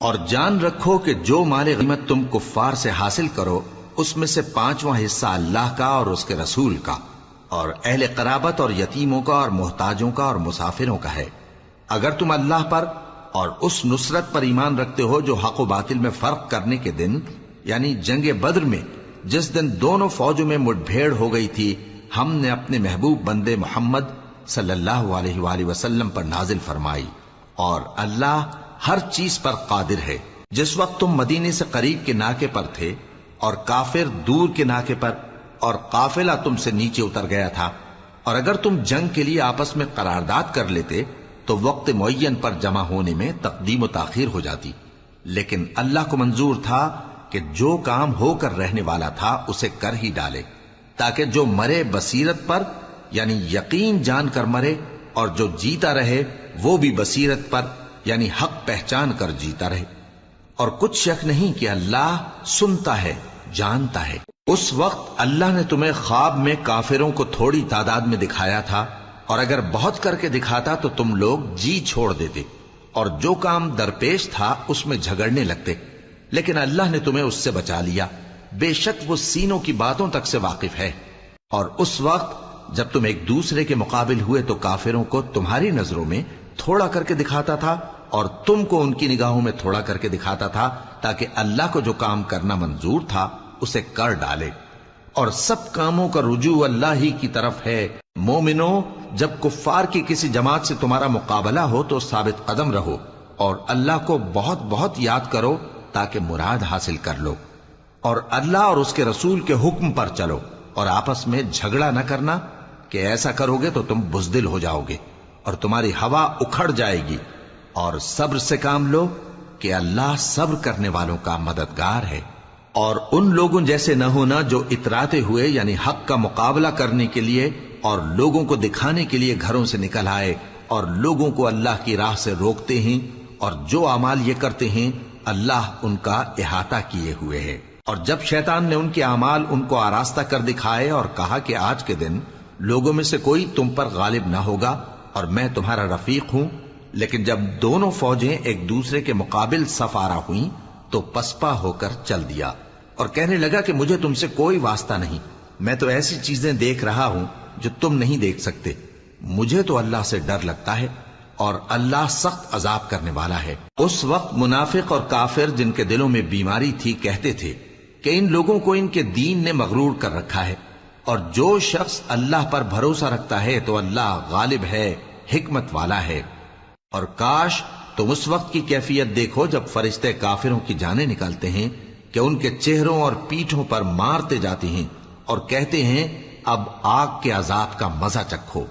اور جان رکھو کہ جو مال غنیمت تم کفار سے حاصل کرو اس میں سے 5واں حصہ اللہ کا اور اس کے رسول کا اور اہل قرابت اور یتیموں کا اور محتاجوں کا اور مسافروں کا ہے۔ اگر تم اللہ پر اور اس نصرت پر ایمان رکھتے ہو جو حق و باطل میں فرق کرنے کے دن یعنی جنگ بدر میں جس دن دونوں فوجوں میں مٹ بھیڑ ہو گئی تھی ہم نے اپنے محبوب بندے محمد صلی اللہ علیہ وآلہ وسلم پر نازل فرمائی، اور اللہ ہر چیز پر قادر ہے۔ جس وقت تم مدینے سے قریب کے ناکے پر تھے اور کافر دور کے ناکے پر اور قافلہ تم سے نیچے اتر گیا تھا، اور اگر تم جنگ کے لیے آپس میں قرارداد کر لیتے تو وقت معین پر جمع ہونے میں تقدیم و تاخیر ہو جاتی، لیکن اللہ کو منظور تھا کہ جو کام ہو کر رہنے والا تھا اسے کر ہی ڈالے، تاکہ جو مرے بصیرت پر یعنی یقین جان کر مرے، اور جو جیتا رہے وہ بھی بصیرت پر یعنی حق پہچان کر جیتا رہے۔ اور کچھ شک نہیں کہ اللہ سنتا ہے، جانتا ہے۔ اس وقت اللہ نے تمہیں خواب میں کافروں کو تھوڑی تعداد میں دکھایا تھا، اور اگر بہت کر کے دکھاتا تو تم لوگ جی چھوڑ دیتے اور جو کام درپیش تھا اس میں جھگڑنے لگتے، لیکن اللہ نے تمہیں اس سے بچا لیا، بے شک وہ سینوں کی باتوں تک سے واقف ہے۔ اور اس وقت جب تم ایک دوسرے کے مقابل ہوئے تو کافروں کو تمہاری نظروں میں تھوڑا کر کے دکھاتا تھا اور تم کو ان کی نگاہوں میں تھوڑا کر کے دکھاتا تھا، تاکہ اللہ کو جو کام کرنا منظور تھا اسے کر ڈالے، اور سب کاموں کا رجوع اللہ ہی کی طرف ہے۔ مومنو، جب کفار کی کسی جماعت سے تمہارا مقابلہ ہو تو ثابت قدم رہو اور اللہ کو بہت بہت یاد کرو تاکہ مراد حاصل کر لو، اور اللہ اور اس کے رسول کے حکم پر چلو، اور آپس میں جھگڑا نہ کرنا کہ ایسا کرو گے تو تم بزدل ہو جاؤ گے اور تمہاری ہوا اکھڑ جائے گی، اور صبر سے کام لو کہ اللہ صبر کرنے والوں کا مددگار ہے۔ اور ان لوگوں جیسے نہ ہونا جو اتراتے ہوئے یعنی حق کا مقابلہ کرنے کے لیے اور لوگوں کو دکھانے کے لیے گھروں سے نکل آئے اور لوگوں کو اللہ کی راہ سے روکتے ہیں، اور جو اعمال یہ کرتے ہیں اللہ ان کا احاطہ کیے ہوئے ہے۔ اور جب شیطان نے ان کے اعمال ان کو آراستہ کر دکھائے اور کہا کہ آج کے دن لوگوں میں سے کوئی تم پر غالب نہ ہوگا اور میں تمہارا رفیق ہوں، لیکن جب دونوں فوجیں ایک دوسرے کے مقابل صف آرا ہوئیں تو پسپا ہو کر چل دیا اور کہنے لگا کہ مجھے تم سے کوئی واسطہ نہیں، میں تو ایسی چیزیں دیکھ رہا ہوں جو تم نہیں دیکھ سکتے، مجھے تو اللہ سے ڈر لگتا ہے اور اللہ سخت عذاب کرنے والا ہے۔ اس وقت منافق اور کافر جن کے دلوں میں بیماری تھی کہتے تھے کہ ان لوگوں کو ان کے دین نے مغرور کر رکھا ہے، اور جو شخص اللہ پر بھروسہ رکھتا ہے تو اللہ غالب ہے، حکمت والا ہے۔ اور کاش تم اس وقت کی کیفیت دیکھو جب فرشتے کافروں کی جانیں نکالتے ہیں کہ ان کے چہروں اور پیٹھوں پر مارتے جاتے ہیں اور کہتے ہیں اب آگ کے عذاب کا مزہ چکھو،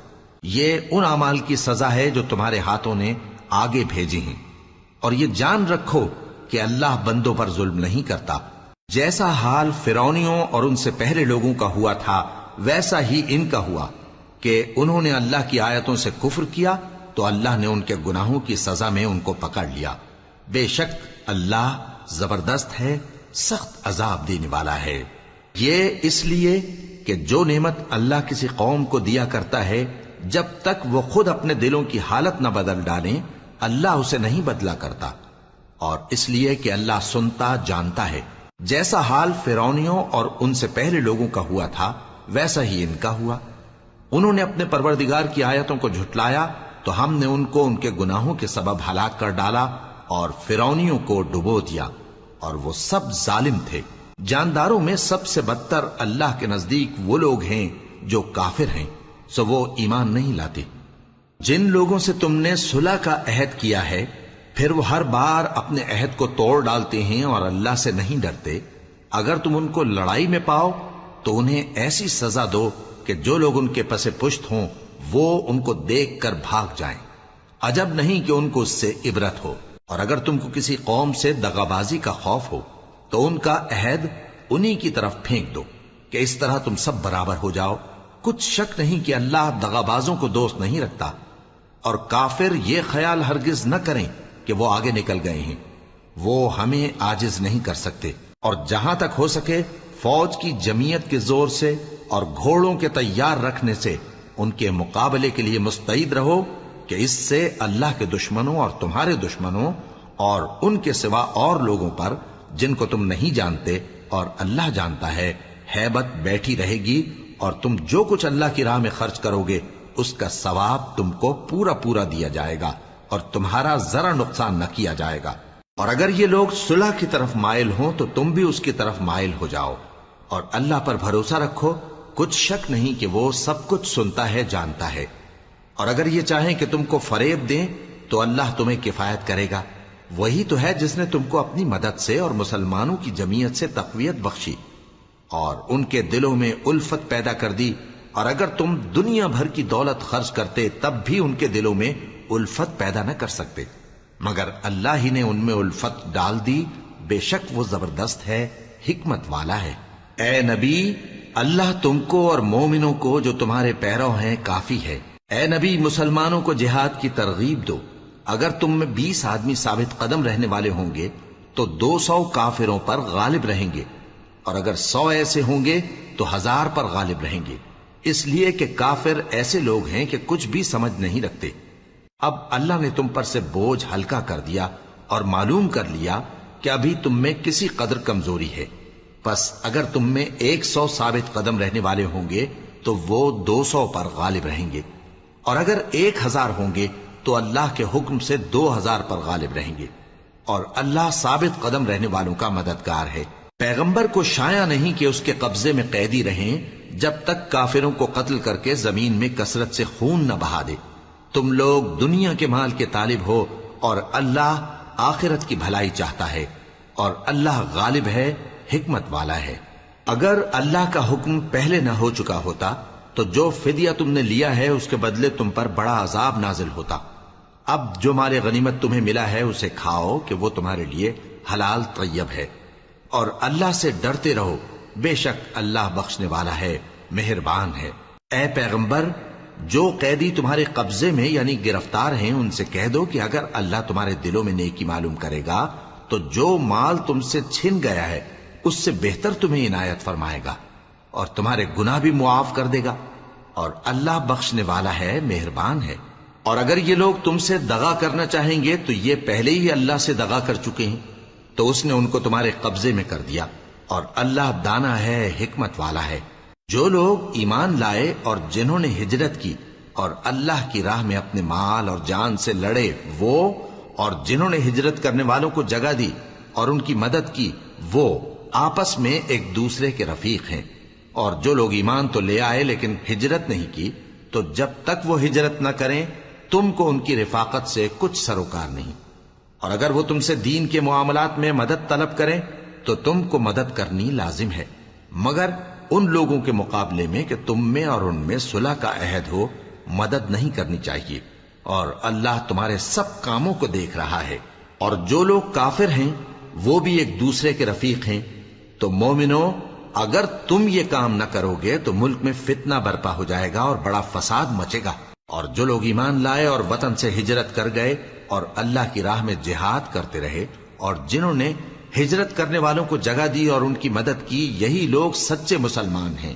یہ ان اعمال کی سزا ہے جو تمہارے ہاتھوں نے آگے بھیجی ہیں۔ اور یہ جان رکھو کہ اللہ بندوں پر ظلم نہیں کرتا، جیسا حال فرعونیوں اور ان سے پہلے لوگوں کا ہوا تھا ویسا ہی ان کا ہوا کہ انہوں نے اللہ کی آیتوں سے کفر کیا تو اللہ نے ان کے گناہوں کی سزا میں ان کو پکڑ لیا، بے شک اللہ زبردست ہے، سخت عذاب دینے والا ہے۔ یہ اس لیے کہ جو نعمت اللہ کسی قوم کو دیا کرتا ہے جب تک وہ خود اپنے دلوں کی حالت نہ بدل ڈالیں اللہ اسے نہیں بدلا کرتا، اور اس لیے کہ اللہ سنتا جانتا ہے۔ جیسا حال فرعونیوں اور ان سے پہلے لوگوں کا ہوا تھا ویسا ہی ان کا ہوا، انہوں نے اپنے پروردگار کی آیتوں کو جھٹلایا تو ہم نے ان کو ان کے گناہوں کے سبب ہلاک کر ڈالا اور فرعونیوں کو ڈبو دیا، اور وہ سب ظالم تھے۔ جانداروں میں سب سے بدتر اللہ کے نزدیک وہ لوگ ہیں جو کافر ہیں، سو وہ ایمان نہیں لاتے۔ جن لوگوں سے تم نے صلح کا عہد کیا ہے پھر وہ ہر بار اپنے عہد کو توڑ ڈالتے ہیں اور اللہ سے نہیں ڈرتے، اگر تم ان کو لڑائی میں پاؤ تو انہیں ایسی سزا دو کہ جو لوگ ان کے پس پشت ہوں وہ ان کو دیکھ کر بھاگ جائیں، عجب نہیں کہ ان کو اس سے عبرت ہو۔ اور اگر تم کو کسی قوم سے دغابازی کا خوف ہو تو ان کا عہد انہی کی طرف پھینک دو کہ اس طرح تم سب برابر ہو جاؤ، کچھ شک نہیں کہ اللہ دغابازوں کو دوست نہیں رکھتا۔ اور کافر یہ خیال ہرگز نہ کریں کہ وہ آگے نکل گئے ہیں، وہ ہمیں عاجز نہیں کر سکتے، اور جہاں تک ہو سکے فوج کی جمعیت کے زور سے اور گھوڑوں کے تیار رکھنے سے ان کے مقابلے کے لیے مستعد رہو کہ اس سے اللہ کے دشمنوں اور تمہارے دشمنوں اور ان کے سوا اور لوگوں پر جن کو تم نہیں جانتے اور اللہ جانتا ہے ہیبت بیٹھی رہے گی، اور تم جو کچھ اللہ کی راہ میں خرچ کرو گے اس کا ثواب تم کو پورا پورا دیا جائے گا اور تمہارا ذرا نقصان نہ کیا جائے گا۔ اور اگر یہ لوگ صلح کی طرف مائل ہوں تو تم بھی اس کی طرف مائل ہو جاؤ، اور اللہ پر بھروسہ رکھو، کچھ شک نہیں کہ وہ سب کچھ سنتا ہے، جانتا ہے۔ اور اگر یہ چاہیں کہ تم کو فریب دیں تو اللہ تمہیں کفایت کرے گا، وہی تو ہے جس نے تم کو اپنی مدد سے اور مسلمانوں کی جمعیت سے تقویت بخشی اور ان کے دلوں میں الفت پیدا کر دی، اور اگر تم دنیا بھر کی دولت خرچ کرتے تب بھی ان کے دلوں میں الفت پیدا نہ کر سکتے، مگر اللہ ہی نے ان میں الفت ڈال دی، بے شک وہ زبردست ہے، حکمت والا ہے۔ اے نبی، اللہ تم کو اور مومنوں کو جو تمہارے پیرو ہیں کافی ہے۔ اے نبی، مسلمانوں کو جہاد کی ترغیب دو۔ اگر تم میں 20 آدمی ثابت قدم رہنے والے ہوں گے تو 200 کافروں پر غالب رہیں گے، اور اگر 100 ایسے ہوں گے تو 1000 پر غالب رہیں گے، اس لیے کہ کافر ایسے لوگ ہیں کہ کچھ بھی سمجھ نہیں رکھتے۔ اب اللہ نے تم پر سے بوجھ ہلکا کر دیا اور معلوم کر لیا کہ ابھی تم میں کسی قدر کمزوری ہے، پس اگر تم میں 100 ثابت قدم رہنے والے ہوں گے تو وہ 200 پر غالب رہیں گے، اور اگر 1000 ہوں گے تو اللہ کے حکم سے 2000 پر غالب رہیں گے، اور اللہ ثابت قدم رہنے والوں کا مددگار ہے۔ پیغمبر کو شایع نہیں کہ اس کے قبضے میں قیدی رہیں جب تک کافروں کو قتل کر کے زمین میں کثرت سے خون نہ بہا دے۔ تم لوگ دنیا کے مال کے طالب ہو اور اللہ آخرت کی بھلائی چاہتا ہے، اور اللہ غالب ہے، حکمت والا ہے۔ اگر اللہ کا حکم پہلے نہ ہو چکا ہوتا تو جو فدیہ تم نے لیا ہے اس کے بدلے تم پر بڑا عذاب نازل ہوتا۔ اب جو مال غنیمت تمہیں ملا ہے اسے کھاؤ کہ وہ تمہارے لیے حلال طیب ہے، اور اللہ سے ڈرتے رہو، بے شک اللہ بخشنے والا ہے، مہربان ہے۔ اے پیغمبر، جو قیدی تمہارے قبضے میں یعنی گرفتار ہیں ان سے کہہ دو کہ اگر اللہ تمہارے دلوں میں نیکی معلوم کرے گا تو جو مال تم سے چھن گیا ہے اس سے بہتر تمہیں عنایت فرمائے گا اور تمہارے گناہ بھی معاف کر دے گا، اور اللہ بخشنے والا ہے، مہربان ہے۔ اور اگر یہ لوگ تم سے دغا کرنا چاہیں گے تو یہ پہلے ہی اللہ سے دغا کر چکے ہیں، تو اس نے ان کو تمہارے قبضے میں کر دیا، اور اللہ دانا ہے، حکمت والا ہے۔ جو لوگ ایمان لائے اور جنہوں نے ہجرت کی اور اللہ کی راہ میں اپنے مال اور جان سے لڑے، وہ اور جنہوں نے ہجرت کرنے والوں کو جگہ دی اور ان کی مدد کی، وہ آپس میں ایک دوسرے کے رفیق ہیں۔ اور جو لوگ ایمان تو لے آئے لیکن ہجرت نہیں کی، تو جب تک وہ ہجرت نہ کریں تم کو ان کی رفاقت سے کچھ سروکار نہیں، اور اگر وہ تم سے دین کے معاملات میں مدد طلب کریں تو تم کو مدد کرنی لازم ہے، مگر ان لوگوں کے مقابلے میں کہ تم میں اور ان میں صلح کا عہد ہو مدد نہیں کرنی چاہیے، اور اللہ تمہارے سب کاموں کو دیکھ رہا ہے۔ اور جو لوگ کافر ہیں وہ بھی ایک دوسرے کے رفیق ہیں۔ تو مومنو، اگر تم یہ کام نہ کرو گے تو ملک میں فتنہ برپا ہو جائے گا اور بڑا فساد مچے گا۔ اور جو لوگ ایمان لائے اور وطن سے ہجرت کر گئے اور اللہ کی راہ میں جہاد کرتے رہے، اور جنہوں نے ہجرت کرنے والوں کو جگہ دی اور ان کی مدد کی، یہی لوگ سچے مسلمان ہیں۔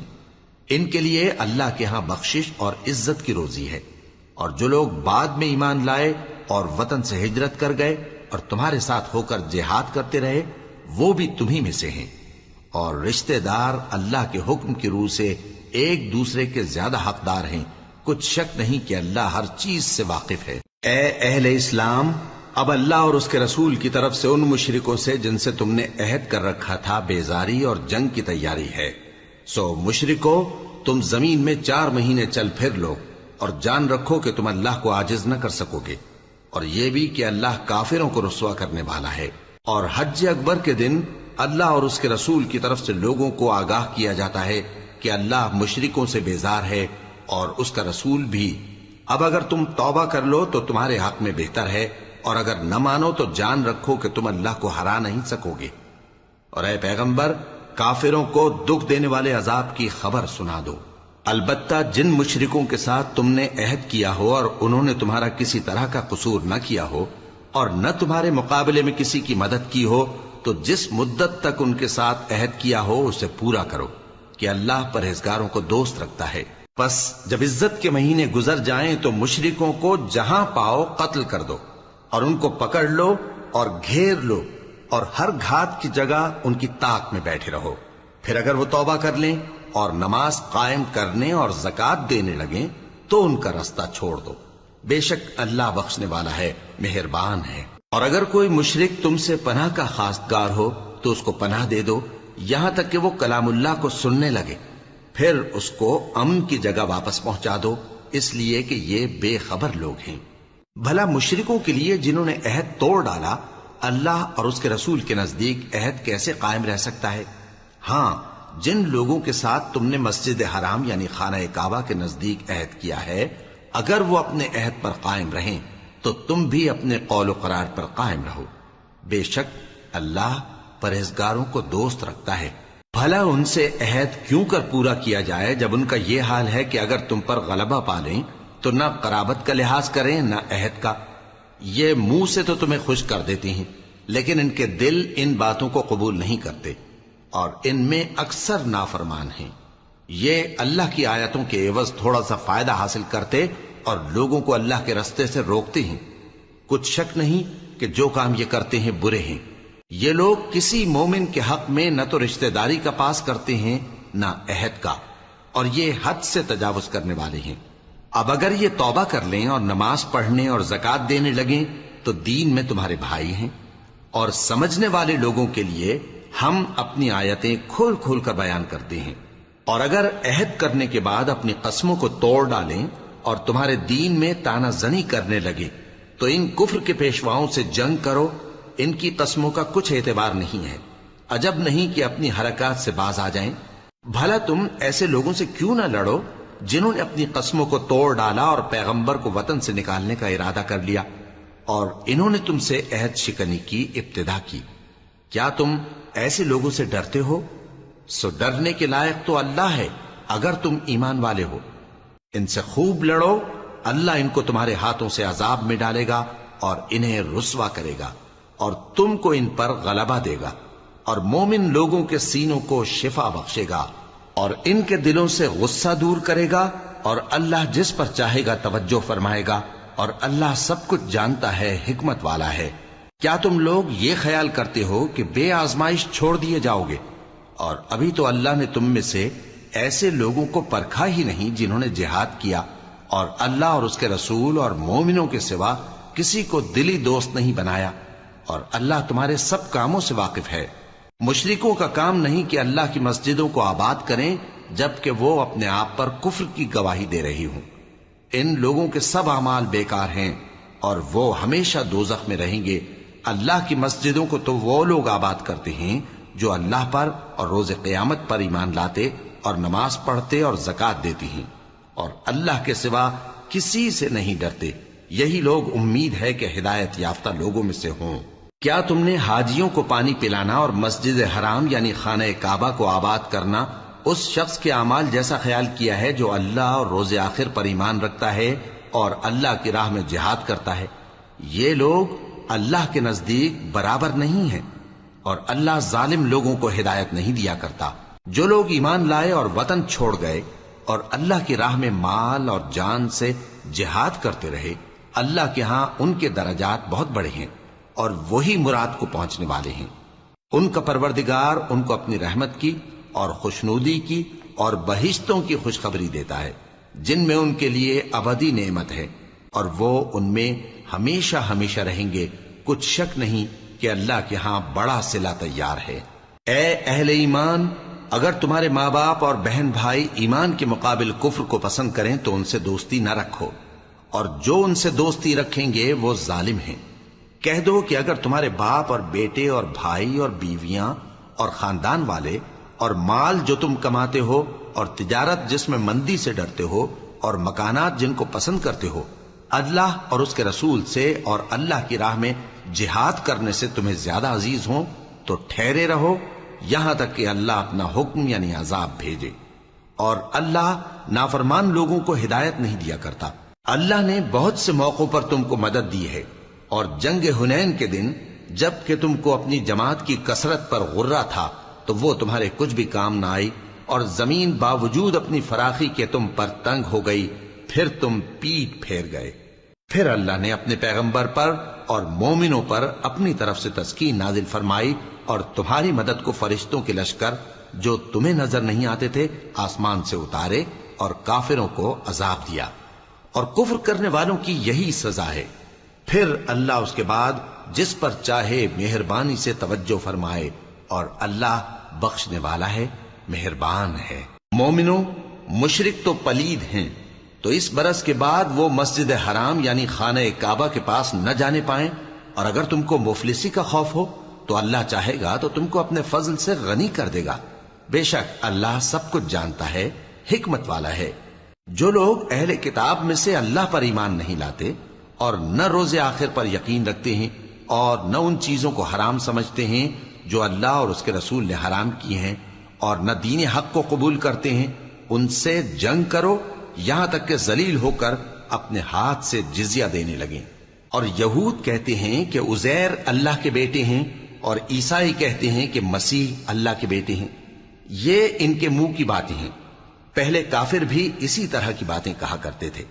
ان کے لیے اللہ کے ہاں بخشش اور عزت کی روزی ہے۔ اور جو لوگ بعد میں ایمان لائے اور وطن سے ہجرت کر گئے اور تمہارے ساتھ ہو کر جہاد کرتے رہے، وہ بھی تمہیں میں سے ہیں، اور رشتہ دار اللہ کے حکم کی روح سے ایک دوسرے کے زیادہ حقدار ہیں، کچھ شک نہیں کہ اللہ ہر چیز سے واقف ہے۔ اے اہل اسلام، اب اللہ اور اس کے رسول کی طرف سے ان مشرکوں سے جن سے تم نے عہد کر رکھا تھا بیزاری اور جنگ کی تیاری ہے۔ سو مشرکو، تم زمین میں 4 مہینے چل پھر لو اور جان رکھو کہ تم اللہ کو عاجز نہ کر سکو گے، اور یہ بھی کہ اللہ کافروں کو رسوا کرنے والا ہے۔ اور حج اکبر کے دن اللہ اور اس کے رسول کی طرف سے لوگوں کو آگاہ کیا جاتا ہے کہ اللہ مشرکوں سے بیزار ہے اور اس کا رسول بھی۔ اب اگر تم توبہ کر لو تو تمہارے حق میں بہتر ہے، اور اگر نہ مانو تو جان رکھو کہ تم اللہ کو ہرا نہیں سکو گے۔ اور اے پیغمبر، کافروں کو دکھ دینے والے عذاب کی خبر سنا دو۔ البتہ جن مشرکوں کے ساتھ تم نے عہد کیا ہو اور انہوں نے تمہارا کسی طرح کا قصور نہ کیا ہو اور نہ تمہارے مقابلے میں کسی کی مدد کی ہو، تو جس مدت تک ان کے ساتھ عہد کیا ہو اسے پورا کرو، کہ اللہ پرہیزگاروں کو دوست رکھتا ہے۔ پس جب عزت کے مہینے گزر جائیں تو مشرکوں کو جہاں پاؤ قتل کر دو، اور ان کو پکڑ لو اور گھیر لو اور ہر گھات کی جگہ ان کی طاق میں بیٹھے رہو. پھر اگر وہ توبہ کر لیں اور نماز قائم کرنے اور زکات دینے لگیں تو ان کا رستہ چھوڑ دو. بے شک اللہ بخشنے والا ہے، مہربان ہے. اور اگر کوئی مشرک تم سے پناہ کا خواستگار ہو تو اس کو پناہ دے دو یہاں تک کہ وہ کلام اللہ کو سننے لگے. پھر اس کو امن کی جگہ واپس پہنچا دو، اس لیے کہ یہ بے خبر لوگ ہیں. بھلا مشرکوں کے لیے جنہوں نے عہد توڑ ڈالا اللہ اور اس کے رسول کے نزدیک عہد کیسے قائم رہ سکتا ہے؟ ہاں، جن لوگوں کے ساتھ تم نے مسجد حرام یعنی خانہ کعبہ کے نزدیک عہد کیا ہے، اگر وہ اپنے عہد پر قائم رہیں تو تم بھی اپنے قول و قرار پر قائم رہو. بے شک اللہ پرہیزگاروں کو دوست رکھتا ہے. بھلا ان سے عہد کیوں کر پورا کیا جائے جب ان کا یہ حال ہے کہ اگر تم پر غلبہ پالیں تو نہ قرابت کا لحاظ کریں نہ عہد کا. یہ منہ سے تو تمہیں خوش کر دیتی ہیں لیکن ان کے دل ان باتوں کو قبول نہیں کرتے اور ان میں اکثر نافرمان ہیں. یہ اللہ کی آیتوں کے عوض تھوڑا سا فائدہ حاصل کرتے اور لوگوں کو اللہ کے رستے سے روکتے ہیں. کچھ شک نہیں کہ جو کام یہ کرتے ہیں برے ہیں. یہ لوگ کسی مومن کے حق میں نہ تو رشتہ داری کا پاس کرتے ہیں نہ عہد کا، اور یہ حد سے تجاوز کرنے والے ہیں. اب اگر یہ توبہ کر لیں اور نماز پڑھنے اور زکات دینے لگیں تو دین میں تمہارے بھائی ہیں. اور سمجھنے والے لوگوں کے لیے ہم اپنی آیتیں کھول کھول کر بیان کرتے ہیں. اور اگر عہد کرنے کے بعد اپنی قسموں کو توڑ ڈالیں اور تمہارے دین میں تانا زنی کرنے لگے تو ان کفر کے پیشواؤں سے جنگ کرو. ان کی قسموں کا کچھ اعتبار نہیں ہے. عجب نہیں کہ اپنی حرکات سے باز آ جائیں. بھلا تم ایسے لوگوں سے کیوں نہ لڑو جنہوں نے اپنی قسموں کو توڑ ڈالا اور پیغمبر کو وطن سے نکالنے کا ارادہ کر لیا اور انہوں نے تم سے عہد شکنی کی ابتدا کی. کیا تم ایسے لوگوں سے ڈرتے ہو؟ سو ڈرنے کے لائق تو اللہ ہے اگر تم ایمان والے ہو. ان سے خوب لڑو، اللہ ان کو تمہارے ہاتھوں سے عذاب میں ڈالے گا اور انہیں رسوا کرے گا اور تم کو ان پر غلبہ دے گا اور مومن لوگوں کے سینوں کو شفا بخشے گا اور ان کے دلوں سے غصہ دور کرے گا اور اللہ جس پر چاہے گا توجہ فرمائے گا اور اللہ سب کچھ جانتا ہے، حکمت والا ہے. کیا تم لوگ یہ خیال کرتے ہو کہ بے آزمائش چھوڑ دیے جاؤ گے؟ اور ابھی تو اللہ نے تم میں سے ایسے لوگوں کو پرکھا ہی نہیں جنہوں نے جہاد کیا اور اللہ اور اس کے رسول اور مومنوں کے سوا کسی کو دلی دوست نہیں بنایا. اور اللہ تمہارے سب کاموں سے واقف ہے. مشرکوں کا کام نہیں کہ اللہ کی مسجدوں کو آباد کریں جبکہ وہ اپنے آپ پر کفر کی گواہی دے رہی ہوں. ان لوگوں کے سب اعمال بیکار ہیں اور وہ ہمیشہ دوزخ میں رہیں گے. اللہ کی مسجدوں کو تو وہ لوگ آباد کرتے ہیں جو اللہ پر اور روز قیامت پر ایمان لاتے اور نماز پڑھتے اور زکات دیتی ہیں اور اللہ کے سوا کسی سے نہیں ڈرتے. یہی لوگ امید ہے کہ ہدایت یافتہ لوگوں میں سے ہوں. کیا تم نے حاجیوں کو پانی پلانا اور مسجد حرام یعنی خانہ کعبہ کو آباد کرنا اس شخص کے اعمال جیسا خیال کیا ہے جو اللہ اور روز آخر پر ایمان رکھتا ہے اور اللہ کی راہ میں جہاد کرتا ہے؟ یہ لوگ اللہ کے نزدیک برابر نہیں ہیں اور اللہ ظالم لوگوں کو ہدایت نہیں دیا کرتا. جو لوگ ایمان لائے اور وطن چھوڑ گئے اور اللہ کی راہ میں مال اور جان سے جہاد کرتے رہے، اللہ کے ہاں ان کے درجات بہت بڑے ہیں اور وہی مراد کو پہنچنے والے ہیں. ان کا پروردگار ان کو اپنی رحمت کی اور خوشنودی کی اور بہشتوں کی خوشخبری دیتا ہے جن میں ان کے لیے ابدی نعمت ہے اور وہ ان میں ہمیشہ ہمیشہ رہیں گے. کچھ شک نہیں کہ اللہ کے ہاں بڑا صلہ تیار ہے. اے اہل ایمان، اگر تمہارے ماں باپ اور بہن بھائی ایمان کے مقابل کفر کو پسند کریں تو ان سے دوستی نہ رکھو، اور جو ان سے دوستی رکھیں گے وہ ظالم ہیں. کہہ دو کہ اگر تمہارے باپ اور بیٹے اور بھائی اور بیویاں اور خاندان والے اور مال جو تم کماتے ہو اور تجارت جس میں مندی سے ڈرتے ہو اور مکانات جن کو پسند کرتے ہو اللہ اور اس کے رسول سے اور اللہ کی راہ میں جہاد کرنے سے تمہیں زیادہ عزیز ہوں تو ٹھہرے رہو یہاں تک کہ اللہ اپنا حکم یعنی عذاب بھیجے. اور اللہ نافرمان لوگوں کو ہدایت نہیں دیا کرتا. اللہ نے بہت سے موقعوں پر تم کو مدد دی ہے اور جنگ حنین کے دن جب کہ تم کو اپنی جماعت کی کثرت پر غرہ تھا تو وہ تمہارے کچھ بھی کام نہ آئی اور زمین باوجود اپنی فراخی کے تم پر تنگ ہو گئی، پھر تم پیٹ پھیر گئے. پھر اللہ نے اپنے پیغمبر پر اور مومنوں پر اپنی طرف سے تسکین نازل فرمائی اور تمہاری مدد کو فرشتوں کے لشکر جو تمہیں نظر نہیں آتے تھے آسمان سے اتارے اور کافروں کو عذاب دیا، اور کفر کرنے والوں کی یہی سزا ہے۔ پھر اللہ اس کے بعد جس پر چاہے مہربانی سے توجہ فرمائے، اور اللہ بخشنے والا ہے، مہربان ہے۔ مومنوں، مشرک تو پلید ہیں، تو اس برس کے بعد وہ مسجد حرام یعنی خانہ کعبہ کے پاس نہ جانے پائیں، اور اگر تم کو مفلسی کا خوف ہو تو اللہ چاہے گا تو تم کو اپنے فضل سے غنی کر دے گا۔ بے شک اللہ سب کچھ جانتا ہے، حکمت والا ہے۔ جو لوگ اہل کتاب میں سے اللہ پر ایمان نہیں لاتے اور نہ روز آخر پر یقین رکھتے ہیں اور نہ ان چیزوں کو حرام سمجھتے ہیں جو اللہ اور اس کے رسول نے حرام کی ہیں، اور نہ دین حق کو قبول کرتے ہیں، ان سے جنگ کرو یہاں تک کہ ذلیل ہو کر اپنے ہاتھ سے جزیہ دینے لگیں۔ اور یہود کہتے ہیں کہ عزیر اللہ کے بیٹے ہیں، اور عیسائی کہتے ہیں کہ مسیح اللہ کے بیٹے ہیں۔ یہ ان کے منہ کی باتیں ہیں، پہلے کافر بھی اسی طرح کی باتیں کہا کرتے تھے،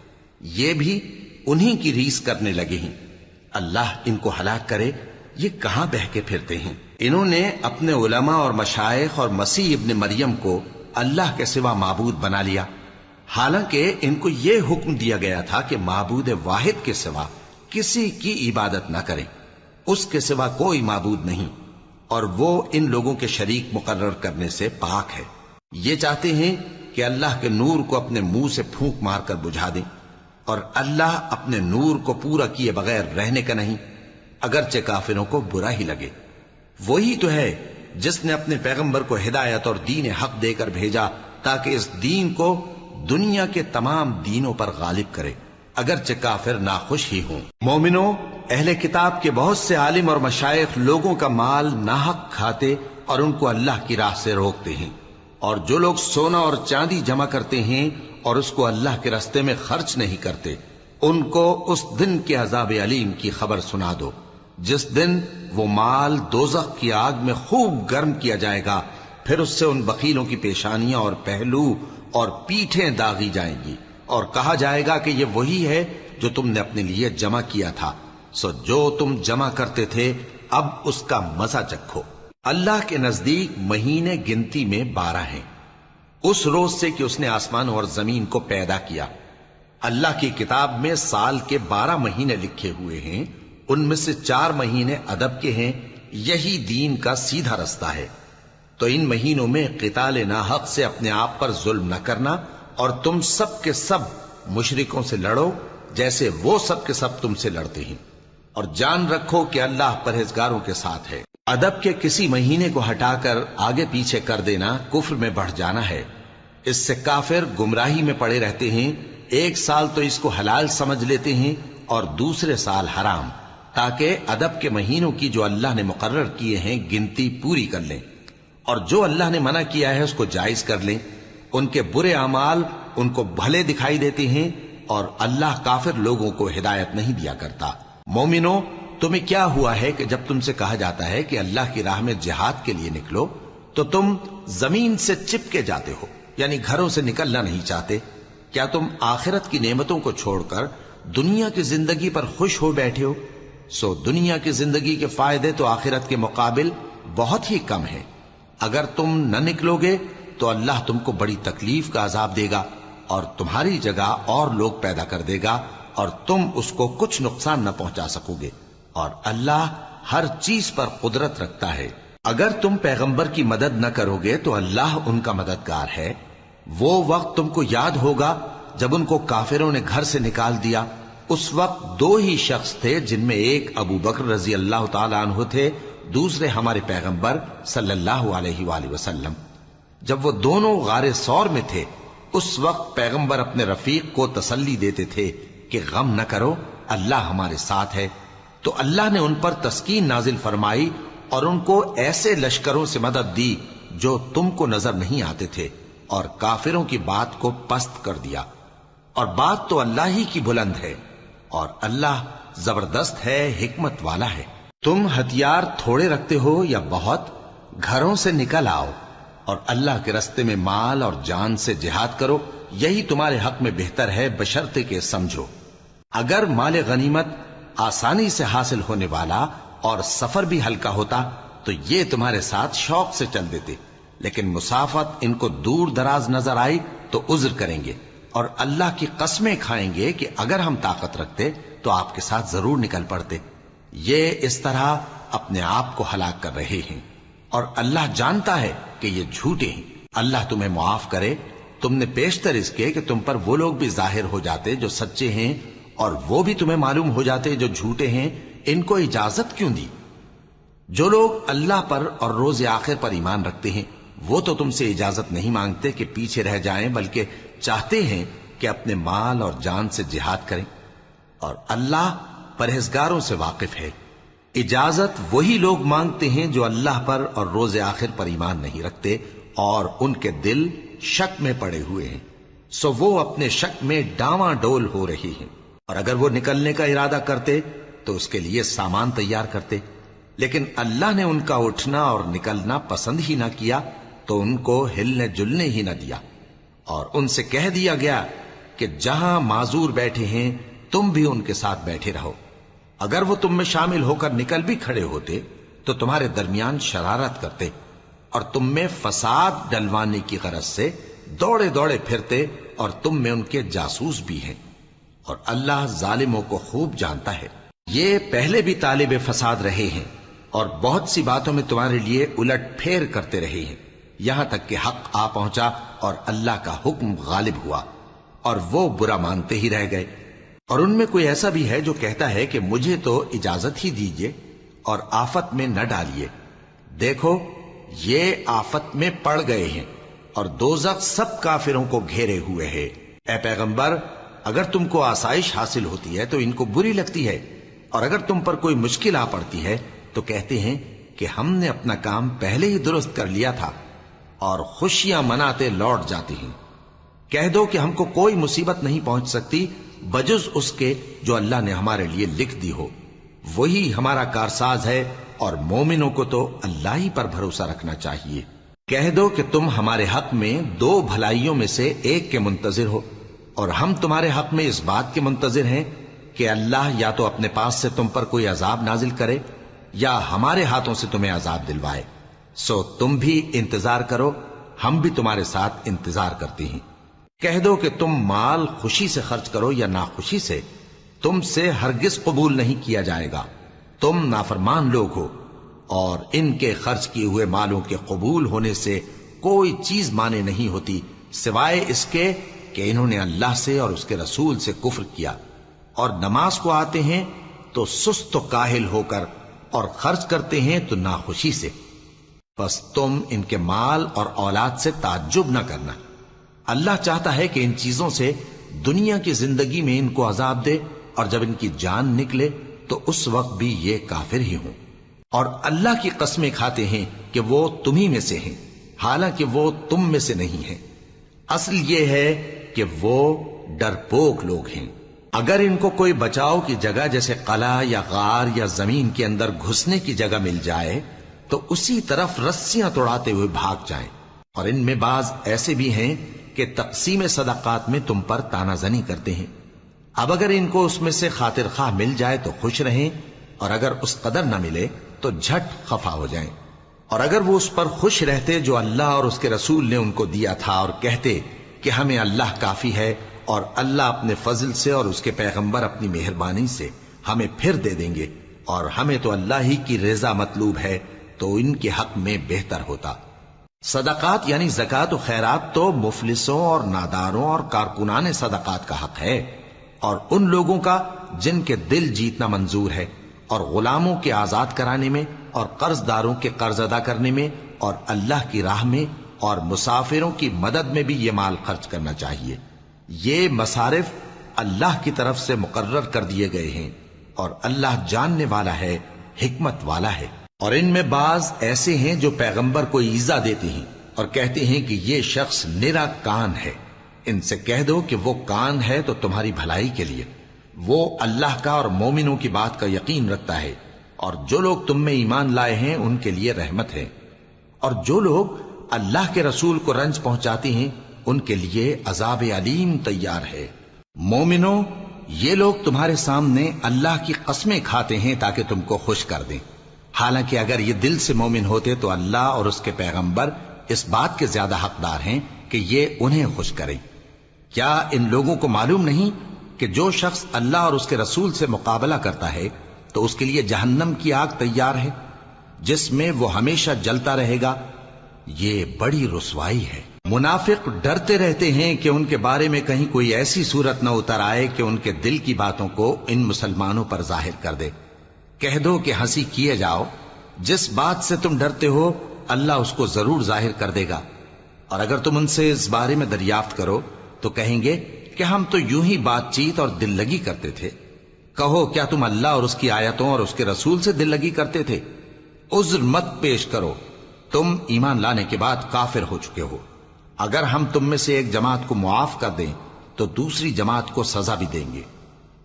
یہ بھی انہی کی ریس کرنے لگے ہیں۔ اللہ ان کو ہلاک کرے، یہ کہاں بہہ کے پھرتے ہیں۔ انہوں نے اپنے علماء اور مشائخ اور مسیح ابن مریم کو اللہ کے سوا معبود بنا لیا، حالانکہ ان کو یہ حکم دیا گیا تھا کہ معبود واحد کے سوا کسی کی عبادت نہ کریں، اس کے سوا کوئی معبود نہیں، اور وہ ان لوگوں کے شریک مقرر کرنے سے پاک ہے۔ یہ چاہتے ہیں کہ اللہ کے نور کو اپنے منہ سے پھونک مار کر بجھا دیں، اور اللہ اپنے نور کو پورا کیے بغیر رہنے کا نہیں، اگرچہ کافروں کو برا ہی لگے۔ وہی تو ہے جس نے اپنے پیغمبر کو ہدایت اور دین حق دے کر بھیجا تاکہ اس دین کو دنیا کے تمام دینوں پر غالب کرے، اگرچہ کافر ناخوش ہی ہوں۔ مومنوں، اہل کتاب کے بہت سے عالم اور مشائخ لوگوں کا مال ناحق کھاتے اور ان کو اللہ کی راہ سے روکتے ہیں، اور جو لوگ سونا اور چاندی جمع کرتے ہیں اور اس کو اللہ کے راستے میں خرچ نہیں کرتے، ان کو اس دن کے عذاب علیم کی خبر سنا دو، جس دن وہ مال دوزخ کی آگ میں خوب گرم کیا جائے گا، پھر اس سے ان بخیلوں کی پیشانیاں اور پہلو اور پیٹھیں داغی جائیں گی، اور کہا جائے گا کہ یہ وہی ہے جو تم نے اپنے لیے جمع کیا تھا، سو جو تم جمع کرتے تھے اب اس کا مزہ چکھو۔ اللہ کے نزدیک مہینے گنتی میں 12 ہیں، اس روز سے کہ اس نے آسمان اور زمین کو پیدا کیا۔ اللہ کی کتاب میں سال کے 12 مہینے لکھے ہوئے ہیں، ان میں سے 4 مہینے ادب کے ہیں، یہی دین کا سیدھا رستہ ہے۔ تو ان مہینوں میں قتال ناحق سے اپنے آپ پر ظلم نہ کرنا، اور تم سب کے سب مشرکوں سے لڑو جیسے وہ سب کے سب تم سے لڑتے ہیں، اور جان رکھو کہ اللہ پرہیزگاروں کے ساتھ ہے۔ ادب کے کسی مہینے کو ہٹا کر آگے پیچھے کر دینا کفر میں بڑھ جانا ہے، اس سے کافر گمراہی میں پڑے رہتے ہیں۔ ایک سال تو اس کو حلال سمجھ لیتے ہیں اور دوسرے سال حرام، تاکہ ادب کے مہینوں کی جو اللہ نے مقرر کیے ہیں گنتی پوری کر لیں، اور جو اللہ نے منع کیا ہے اس کو جائز کر لیں۔ ان کے برے اعمال ان کو بھلے دکھائی دیتے ہیں، اور اللہ کافر لوگوں کو ہدایت نہیں دیا کرتا۔ مومنوں، تمہیں کیا ہوا ہے کہ جب تم سے کہا جاتا ہے کہ اللہ کی راہ میں جہاد کے لیے نکلو تو تم زمین سے چپکے جاتے ہو، یعنی گھروں سے نکلنا نہیں چاہتے؟ کیا تم آخرت کی نعمتوں کو چھوڑ کر دنیا کی زندگی پر خوش ہو بیٹھے ہو؟ سو دنیا کی زندگی کے فائدے تو آخرت کے مقابل بہت ہی کم ہیں۔ اگر تم نہ نکلو گے تو اللہ تم کو بڑی تکلیف کا عذاب دے گا، اور تمہاری جگہ اور لوگ پیدا کر دے گا، اور تم اس کو کچھ نقصان نہ پہنچا سکو گے، اور اللہ ہر چیز پر قدرت رکھتا ہے۔ اگر تم پیغمبر کی مدد نہ کرو گے تو اللہ ان کا مددگار ہے۔ وہ وقت تم کو یاد ہوگا جب ان کو کافروں نے گھر سے نکال دیا، اس وقت 2 ہی شخص تھے، جن میں ایک ابو بکر رضی اللہ تعالی عنہ تھے، دوسرے ہمارے پیغمبر صلی اللہ علیہ وآلہ وسلم۔ جب وہ دونوں غار ثور میں تھے، اس وقت پیغمبر اپنے رفیق کو تسلی دیتے تھے کہ غم نہ کرو، اللہ ہمارے ساتھ ہے۔ تو اللہ نے ان پر تسکین نازل فرمائی اور ان کو ایسے لشکروں سے مدد دی جو تم کو نظر نہیں آتے تھے، اور کافروں کی بات کو پست کر دیا۔ اور بات تو اللہ ہی کی بلند ہے، اور اللہ زبردست ہے، حکمت والا ہے۔ تم ہتھیار تھوڑے رکھتے ہو یا بہت، گھروں سے نکل آؤ اور اللہ کے رستے میں مال اور جان سے جہاد کرو، یہی تمہارے حق میں بہتر ہے، بشرطے کہ سمجھو۔ اگر مال غنیمت آسانی سے حاصل ہونے والا اور سفر بھی ہلکا ہوتا تو یہ تمہارے ساتھ شوق سے چل دیتے، لیکن مسافت ان کو دور دراز نظر آئی تو عذر کریں گے اور اللہ کی قسمیں کھائیں گے کہ اگر ہم طاقت رکھتے تو آپ کے ساتھ ضرور نکل پڑتے۔ یہ اس طرح اپنے آپ کو ہلاک کر رہے ہیں، اور اللہ جانتا ہے کہ یہ جھوٹے ہیں۔ اللہ تمہیں معاف کرے، تم نے پیشتر اس کے کہ تم پر وہ لوگ بھی ظاہر ہو جاتے جو سچے ہیں، اور وہ بھی تمہیں معلوم ہو جاتے جو جھوٹے ہیں۔ ان کو اجازت کیوں دی؟ جو لوگ اللہ پر اور روز آخر پر ایمان رکھتے ہیں وہ تو تم سے اجازت نہیں مانگتے کہ پیچھے رہ جائیں، بلکہ چاہتے ہیں کہ اپنے مال اور جان سے جہاد کریں، اور اللہ پرہیزگاروں سے واقف ہے۔ اجازت وہی لوگ مانگتے ہیں جو اللہ پر اور روز آخر پر ایمان نہیں رکھتے اور ان کے دل شک میں پڑے ہوئے ہیں، سو وہ اپنے شک میں ڈاواں ڈول ہو رہی ہیں، اور اگر وہ نکلنے کا ارادہ کرتے تو اس کے لیے سامان تیار کرتے، لیکن اللہ نے ان کا اٹھنا اور نکلنا پسند ہی نہ کیا تو ان کو ہلنے جلنے ہی نہ دیا، اور ان سے کہہ دیا گیا کہ جہاں معذور بیٹھے ہیں تم بھی ان کے ساتھ بیٹھے رہو۔ اگر وہ تم میں شامل ہو کر نکل بھی کھڑے ہوتے تو تمہارے درمیان شرارت کرتے اور تم میں فساد ڈلوانے کی غرض سے دوڑے دوڑے پھرتے، اور تم میں ان کے جاسوس بھی ہیں، اور اللہ ظالموں کو خوب جانتا ہے۔ یہ پہلے بھی طالب فساد رہے ہیں اور بہت سی باتوں میں تمہارے لیے الٹ پھیر کرتے رہے ہیں، یہاں تک کہ حق آ پہنچا اور اللہ کا حکم غالب ہوا، اور وہ برا مانتے ہی رہ گئے۔ اور ان میں کوئی ایسا بھی ہے جو کہتا ہے کہ مجھے تو اجازت ہی دیجئے اور آفت میں نہ ڈالیے۔ دیکھو یہ آفت میں پڑ گئے ہیں، اور دوزخ سب کافروں کو گھیرے ہوئے ہے۔ اے پیغمبر، اگر تم کو آسائش حاصل ہوتی ہے تو ان کو بری لگتی ہے، اور اگر تم پر کوئی مشکل آ پڑتی ہے تو کہتے ہیں کہ ہم نے اپنا کام پہلے ہی درست کر لیا تھا، اور خوشیاں مناتے لوٹ جاتے ہیں۔ کہہ دو کہ ہم کو کوئی مصیبت نہیں پہنچ سکتی بجز اس کے جو اللہ نے ہمارے لیے لکھ دی ہو، وہی ہمارا کارساز ہے، اور مومنوں کو تو اللہ ہی پر بھروسہ رکھنا چاہیے۔ کہہ دو کہ تم ہمارے حق میں دو بھلائیوں میں سے ایک کے منتظر ہو، اور ہم تمہارے حق میں اس بات کے منتظر ہیں کہ اللہ یا تو اپنے پاس سے تم پر کوئی عذاب نازل کرے یا ہمارے ہاتھوں سے تمہیں عذاب دلوائے، سو تم بھی انتظار کرو، ہم بھی تمہارے ساتھ انتظار کرتے ہیں۔ کہہ دو کہ تم مال خوشی سے خرچ کرو یا ناخوشی سے، تم سے ہرگز قبول نہیں کیا جائے گا، تم نافرمان لوگ ہو، اور ان کے خرچ کیے ہوئے مالوں کے قبول ہونے سے کوئی چیز مانے نہیں ہوتی سوائے اس کے کہ انہوں نے اللہ سے اور اس کے رسول سے کفر کیا، اور نماز کو آتے ہیں تو سست و کاہل ہو کر، اور خرچ کرتے ہیں تو ناخوشی سے۔ بس تم ان کے مال اور اولاد سے تعجب نہ کرنا، اللہ چاہتا ہے کہ ان چیزوں سے دنیا کی زندگی میں ان کو عذاب دے، اور جب ان کی جان نکلے تو اس وقت بھی یہ کافر ہی ہوں، اور اللہ کی قسمیں کھاتے ہیں کہ وہ تمہیں میں سے ہیں، حالانکہ وہ تم میں سے نہیں ہیں۔ اصل یہ ہے کہ وہ ڈرپوک لوگ ہیں۔ اگر ان کو کوئی بچاؤ کی جگہ جیسے قلعہ یا غار یا زمین کے اندر گھسنے کی جگہ مل جائے تو اسی طرف رسیاں توڑاتے ہوئے بھاگ جائیں، اور ان میں بعض ایسے بھی ہیں کہ تقسیم صدقات میں تم پر تانا زنی کرتے ہیں۔ اب اگر ان کو اس میں سے خاطر خواہ مل جائے تو خوش رہیں، اور اگر اس قدر نہ ملے تو جھٹ خفا ہو جائیں، اور اگر وہ اس پر خوش رہتے جو اللہ اور اس کے رسول نے ان کو دیا تھا، اور کہتے کہ ہمیں اللہ کافی ہے، اور اللہ اپنے فضل سے اور اس کے پیغمبر اپنی مہربانی سے ہمیں پھر دے دیں گے، اور ہمیں تو اللہ ہی کی رضا مطلوب ہے، تو ان کے حق میں بہتر ہوتا۔ صدقات یعنی زکوٰۃ و خیرات تو مفلسوں اور ناداروں اور کارکنان صدقات کا حق ہے، اور ان لوگوں کا جن کے دل جیتنا منظور ہے، اور غلاموں کے آزاد کرانے میں، اور قرض داروں کے قرض ادا کرنے میں، اور اللہ کی راہ میں، اور مسافروں کی مدد میں بھی یہ مال خرچ کرنا چاہیے۔ یہ مصارف اللہ کی طرف سے مقرر کر دیے گئے ہیں، اور اللہ جاننے والا ہے، حکمت والا ہے۔ اور ان میں بعض ایسے ہیں جو پیغمبر کو ایذا دیتے ہیں اور کہتے ہیں کہ یہ شخص نرا کان ہے۔ ان سے کہہ دو کہ وہ کان ہے تو تمہاری بھلائی کے لیے، وہ اللہ کا اور مومنوں کی بات کا یقین رکھتا ہے، اور جو لوگ تم میں ایمان لائے ہیں ان کے لیے رحمت ہے، اور جو لوگ اللہ کے رسول کو رنج پہنچاتے ہیں ان کے لیے عذاب علیم تیار ہے۔ مومنوں، یہ لوگ تمہارے سامنے اللہ کی قسمیں کھاتے ہیں تاکہ تم کو خوش کر دیں، حالانکہ اگر یہ دل سے مومن ہوتے تو اللہ اور اس کے پیغمبر اس بات کے زیادہ حقدار ہیں کہ یہ انہیں خوش کریں۔ کیا ان لوگوں کو معلوم نہیں کہ جو شخص اللہ اور اس کے رسول سے مقابلہ کرتا ہے تو اس کے لیے جہنم کی آگ تیار ہے جس میں وہ ہمیشہ جلتا رہے گا؟ یہ بڑی رسوائی ہے۔ منافق ڈرتے رہتے ہیں کہ ان کے بارے میں کہیں کوئی ایسی صورت نہ اتر آئے کہ ان کے دل کی باتوں کو ان مسلمانوں پر ظاہر کر دے۔ کہہ دو کہ ہنسی کیے جاؤ، جس بات سے تم ڈرتے ہو اللہ اس کو ضرور ظاہر کر دے گا، اور اگر تم ان سے اس بارے میں دریافت کرو تو کہیں گے کہ ہم تو یوں ہی بات چیت اور دل لگی کرتے تھے۔ کہو کیا تم اللہ اور اس کی آیتوں اور اس کے رسول سے دل لگی کرتے تھے؟ عذر مت پیش کرو، تم ایمان لانے کے بعد کافر ہو چکے ہو۔ اگر ہم تم میں سے ایک جماعت کو معاف کر دیں تو دوسری جماعت کو سزا بھی دیں گے،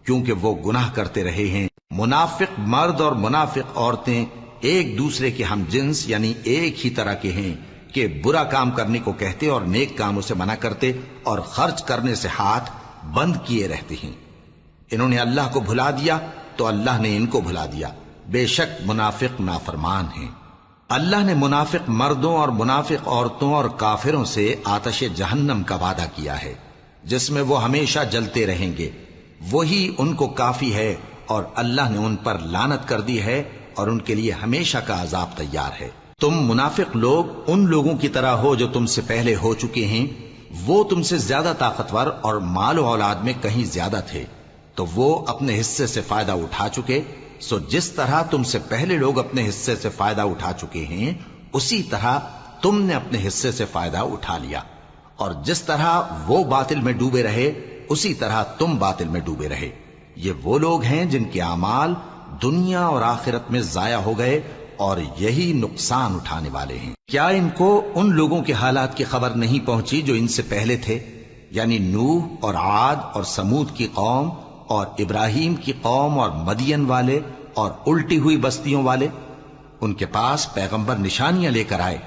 کیونکہ وہ گناہ کرتے رہے ہیں۔ منافق مرد اور منافق عورتیں ایک دوسرے کے ہم جنس یعنی ایک ہی طرح کے ہیں کہ برا کام کرنے کو کہتے اور نیک کاموں سے منع کرتے اور خرچ کرنے سے ہاتھ بند کیے رہتے ہیں۔ انہوں نے اللہ کو بھلا دیا تو اللہ نے ان کو بھلا دیا، بے شک منافق نافرمان ہیں۔ اللہ نے منافق مردوں اور منافق عورتوں اور کافروں سے آتش جہنم کا وعدہ کیا ہے جس میں وہ ہمیشہ جلتے رہیں گے، وہی ان کو کافی ہے، اور اللہ نے ان پر لعنت کر دی ہے اور ان کے لیے ہمیشہ کا عذاب تیار ہے۔ تم منافق لوگ ان لوگوں کی طرح ہو جو تم سے پہلے ہو چکے ہیں، وہ تم سے زیادہ طاقتور اور مال و اولاد میں کہیں زیادہ تھے تو وہ اپنے حصے سے فائدہ اٹھا چکے، سو جس طرح تم سے پہلے لوگ اپنے حصے سے فائدہ اٹھا چکے ہیں اسی طرح تم نے اپنے حصے سے فائدہ اٹھا لیا، اور جس طرح وہ باطل میں ڈوبے رہے اسی طرح تم باطل میں ڈوبے رہے۔ یہ وہ لوگ ہیں جن کے اعمال دنیا اور آخرت میں ضائع ہو گئے اور یہی نقصان اٹھانے والے ہیں۔ کیا ان کو ان لوگوں کے حالات کی خبر نہیں پہنچی جو ان سے پہلے تھے، یعنی نوح اور عاد اور سمود کی قوم اور ابراہیم کی قوم اور مدین والے اور الٹی ہوئی بستیوں والے؟ ان کے پاس پیغمبر نشانیاں لے کر آئے،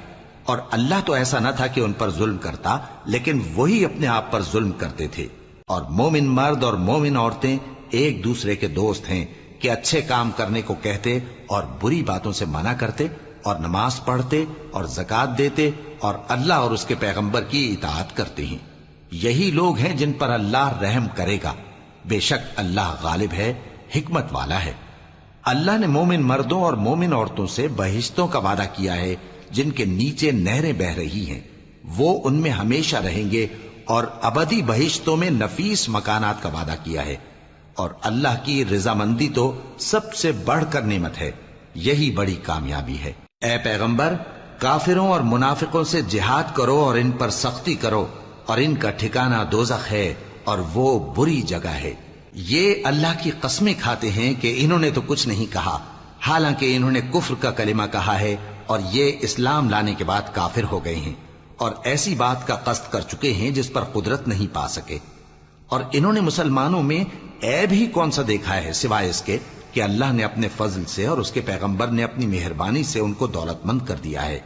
اور اللہ تو ایسا نہ تھا کہ ان پر ظلم کرتا، لیکن وہی اپنے آپ پر ظلم کرتے تھے۔ اور مومن مرد اور مومن عورتیں ایک دوسرے کے دوست ہیں کہ اچھے کام کرنے کو کہتے اور بری باتوں سے منع کرتے اور نماز پڑھتے اور زکوٰۃ دیتے اور اللہ اور اس کے پیغمبر کی اطاعت کرتے ہیں۔ یہی لوگ ہیں جن پر اللہ رحم کرے گا، بے شک اللہ غالب ہے، حکمت والا ہے۔ اللہ نے مومن مردوں اور مومن عورتوں سے بہشتوں کا وعدہ کیا ہے جن کے نیچے نہریں بہ رہی ہیں، وہ ان میں ہمیشہ رہیں گے، اور ابدی بہشتوں میں نفیس مکانات کا وعدہ کیا ہے۔ اور اللہ کی رضامندی تو سب سے بڑھ کر نعمت ہے، یہی بڑی کامیابی ہے۔ اے پیغمبر، کافروں اور منافقوں سے جہاد کرو اور ان پر سختی کرو، اور ان کا ٹھکانہ دوزخ ہے اور وہ بری جگہ ہے۔ یہ اللہ کی قسمیں کھاتے ہیں کہ انہوں نے تو کچھ نہیں کہا، حالانکہ انہوں نے کفر کا کلمہ کہا ہے اور یہ اسلام لانے کے بعد کافر ہو گئے ہیں، اور ایسی بات کا قصد کر چکے ہیں جس پر قدرت نہیں پا سکے۔ اور انہوں نے مسلمانوں میں عیب ہی کون سا دیکھا ہے سوائے اس کے کہ اللہ نے اپنے فضل سے اور اس کے پیغمبر نے اپنی مہربانی سے ان کو دولت مند کر دیا ہے۔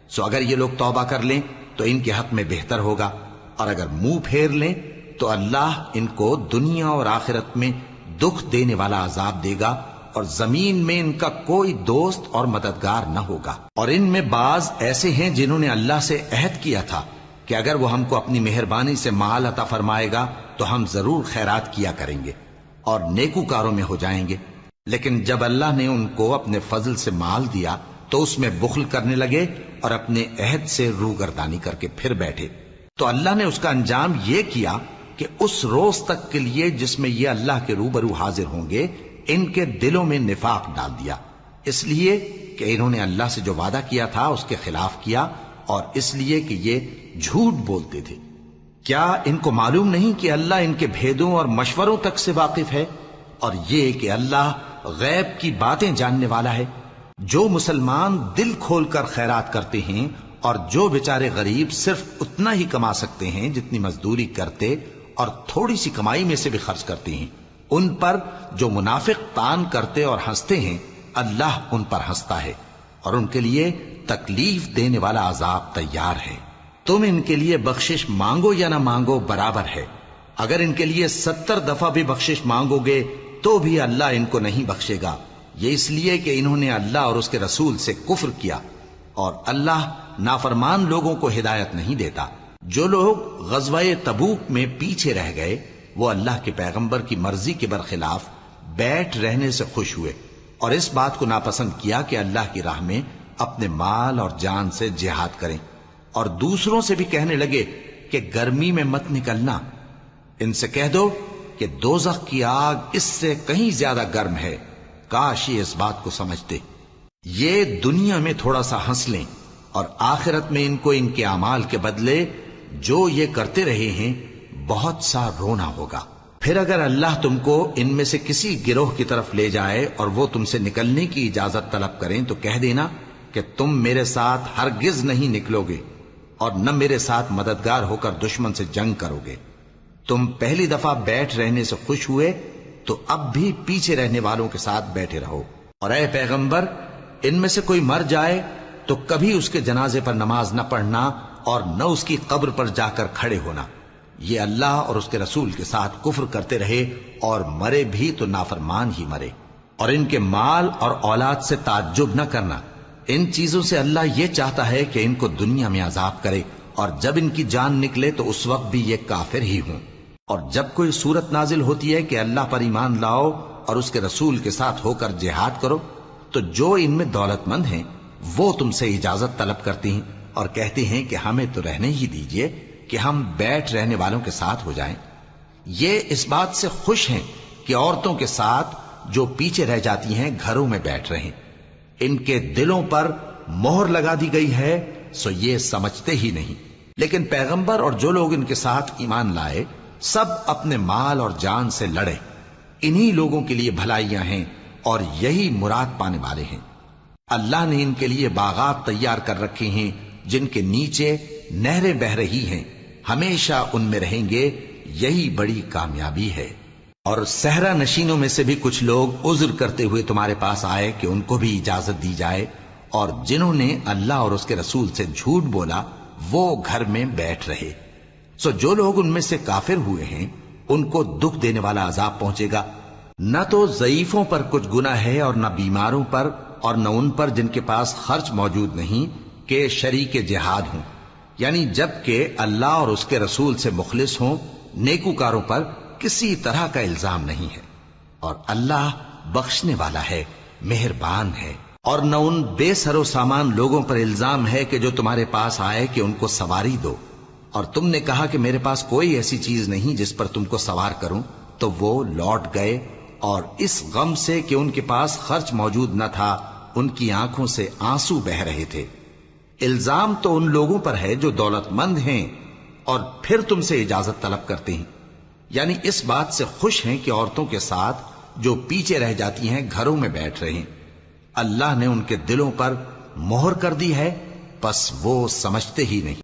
سو اگر یہ لوگ توبہ کر لیں تو ان کے حق میں بہتر ہوگا، اور اگر منہ پھیر لیں تو اللہ ان کو دنیا اور آخرت میں دکھ دینے والا عذاب دے گا، اور زمین میں ان کا کوئی دوست اور مددگار نہ ہوگا۔ اور ان میں بعض ایسے ہیں جنہوں نے اللہ سے عہد کیا تھا کہ اگر وہ ہم کو اپنی مہربانی سے مال عطا فرمائے گا تو ہم ضرور خیرات کیا کریں گے اور نیکوکاروں میں ہو جائیں گے، لیکن جب اللہ نے ان کو اپنے فضل سے مال دیا تو اس میں بخل کرنے لگے اور اپنے عہد سے روگردانی کر کے پھر بیٹھے، تو اللہ نے اس کا انجام یہ کیا کہ اس روز تک کے لیے جس میں یہ اللہ کے روبرو حاضر ہوں گے ان کے دلوں میں نفاق ڈال دیا، اس لیے کہ انہوں نے اللہ سے جو وعدہ کیا تھا اس کے خلاف کیا، اور اس لیے کہ یہ جھوٹ بولتے تھے۔ کیا ان کو معلوم نہیں کہ اللہ ان کے بھیدوں اور مشوروں تک سے واقف ہے، اور یہ کہ اللہ غیب کی باتیں جاننے والا ہے؟ جو مسلمان دل کھول کر خیرات کرتے ہیں اور جو بیچارے غریب صرف اتنا ہی کما سکتے ہیں جتنی مزدوری کرتے اور تھوڑی سی کمائی میں سے بھی خرچ کرتے ہیں، ان پر جو منافق تان کرتے اور ہنستے ہیں اللہ ان پر ہنستا ہے، اور ان کے لیے تکلیف دینے والا عذاب تیار ہے۔ تم ان کے لیے بخشش مانگو یا نہ مانگو برابر ہے، اگر ان کے لیے 70 دفعہ بھی بخشش مانگو گے تو بھی اللہ ان کو نہیں بخشے گا، یہ اس لیے کہ انہوں نے اللہ اور اس کے رسول سے کفر کیا، اور اللہ نافرمان لوگوں کو ہدایت نہیں دیتا۔ جو لوگ غزوہ تبوک میں پیچھے رہ گئے وہ اللہ کے پیغمبر کی مرضی کے برخلاف بیٹھ رہنے سے خوش ہوئے اور اس بات کو ناپسند کیا کہ اللہ کی راہ میں اپنے مال اور جان سے جہاد کریں، اور دوسروں سے بھی کہنے لگے کہ گرمی میں مت نکلنا، ان سے کہہ دو کہ دوزخ کی آگ اس سے کہیں زیادہ گرم ہے، کاش یہ اس بات کو سمجھتے۔ یہ دنیا میں تھوڑا سا ہنس لیں اور آخرت میں ان کو ان کے اعمال کے بدلے جو یہ کرتے رہے ہیں بہت سا رونا ہوگا۔ پھر اگر اللہ تم کو ان میں سے کسی گروہ کی طرف لے جائے اور وہ تم سے نکلنے کی اجازت طلب کریں تو کہہ دینا کہ تم میرے ساتھ ہرگز نہیں نکلو گے اور نہ میرے ساتھ مددگار ہو کر دشمن سے جنگ کرو گے۔ تم پہلی دفعہ بیٹھ رہنے سے خوش ہوئے تو اب بھی پیچھے رہنے والوں کے ساتھ بیٹھے رہو، اور اے پیغمبر ان میں سے کوئی مر جائے تو کبھی اس کے جنازے پر نماز نہ پڑھنا اور نہ اس کی قبر پر جا کر کھڑے ہونا۔ یہ اللہ اور اس کے رسول کے ساتھ کفر کرتے رہے اور مرے بھی تو نافرمان ہی مرے۔ اور ان کے مال اور اولاد سے تعجب نہ کرنا، ان چیزوں سے اللہ یہ چاہتا ہے کہ ان کو دنیا میں عذاب کرے، اور جب ان کی جان نکلے تو اس وقت بھی یہ کافر ہی ہوں۔ اور جب کوئی صورت نازل ہوتی ہے کہ اللہ پر ایمان لاؤ اور اس کے رسول کے ساتھ ہو کر جہاد کرو تو جو ان میں دولت مند ہیں وہ تم سے اجازت طلب کرتی ہیں اور کہتے ہیں کہ ہمیں تو رہنے ہی دیجئے کہ ہم بیٹھ رہنے والوں کے ساتھ ہو جائیں۔ یہ اس بات سے خوش ہیں کہ عورتوں کے ساتھ جو پیچھے رہ جاتی ہیں گھروں میں بیٹھ رہیں۔ ان کے دلوں پر مہر لگا دی گئی ہے سو یہ سمجھتے ہی نہیں۔ لیکن پیغمبر اور جو لوگ ان کے ساتھ ایمان لائے سب اپنے مال اور جان سے لڑے، انہی لوگوں کے لیے بھلائیاں ہیں اور یہی مراد پانے والے ہیں۔ اللہ نے ان کے لیے باغات تیار کر رکھے ہیں جن کے نیچے نہریں بہ رہی ہیں، ہمیشہ ان میں رہیں گے، یہی بڑی کامیابی ہے۔ اور صحرا نشینوں میں سے بھی کچھ لوگ عذر کرتے ہوئے تمہارے پاس آئے کہ ان کو بھی اجازت دی جائے، اور جنہوں نے اللہ اور اس کے رسول سے جھوٹ بولا وہ گھر میں بیٹھ رہے۔ سو جو لوگ ان میں سے کافر ہوئے ہیں ان کو دکھ دینے والا عذاب پہنچے گا، نہ تو ضعیفوں پر کچھ گناہ ہے اور نہ بیماروں پر اور نہ ان پر جن کے پاس خرچ موجود نہیں کہ شریک جہاد ہوں، یعنی جب کہ اللہ اور اس کے رسول سے مخلص ہوں، نیکوکاروں پر کسی طرح کا الزام نہیں ہے، اور اللہ بخشنے والا ہے، مہربان ہے۔ اور نہ ان بے سر و سامان لوگوں پر الزام ہے کہ جو تمہارے پاس آئے کہ ان کو سواری دو، اور تم نے کہا کہ میرے پاس کوئی ایسی چیز نہیں جس پر تم کو سوار کروں، تو وہ لوٹ گئے، اور اس غم سے کہ ان کے پاس خرچ موجود نہ تھا ان کی آنکھوں سے آنسو بہ رہے تھے۔ الزام تو ان لوگوں پر ہے جو دولت مند ہیں اور پھر تم سے اجازت طلب کرتے ہیں، یعنی اس بات سے خوش ہیں کہ عورتوں کے ساتھ جو پیچھے رہ جاتی ہیں گھروں میں بیٹھ رہے ہیں۔ اللہ نے ان کے دلوں پر مہر کر دی ہے، پس وہ سمجھتے ہی نہیں۔